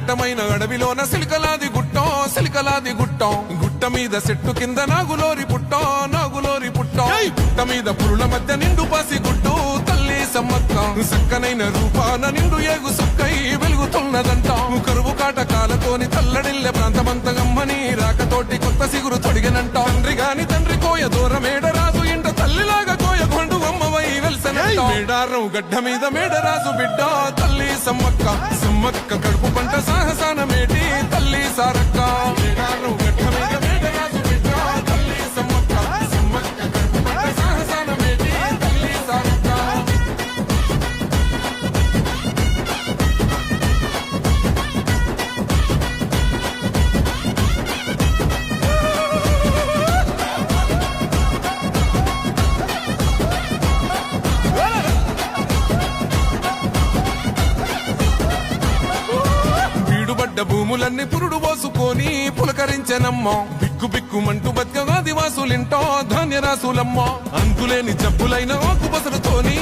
దట్టమైన అడవిలోన సిలికలాది గుట్టం గుట్ట మీద చెట్టు కింద నాగులోరి పుట్టం గుట్ట మీద పురుల మధ్య నిండు పాసి గుట్టు తల్లి సమ్మక్క సక్కనైన రూపాన నిండు ఏగు సుక్కై వెలుగుతున్నదంట కరువు కాటకాలతోని తల్లడిల్లె ప్రాంతమంత గమ్మని రాకతోటి కొత్త సిగురు తొడిగనంట తండ్రి కోయ దూరమేడరాజు ఇంట తల్లిలాగా కోయ కొండు అమ్మవై వెల్సనంట మేడారం గడ్డ మీద మేడరాజు బిడ్డ తల్లి సమ్మక్క కడుపు పంట సాహసాన మేటి తల్లి సారక్క మేడారం గడ్డ మీద మేడరాజు బిడ్డ తల్లి సమ్మక్క కడుపు పంట సాహసాన మేటి తల్లి సారక్క భూములన్నీ పురుడు పోసుకొని పులకరించెనమ్మో బిక్కుమంటూ బతుకగా దివాసులింటో ధాన్యరాసులమ్మో అంతులేని జబ్బులైన ఆకు బసరుతోని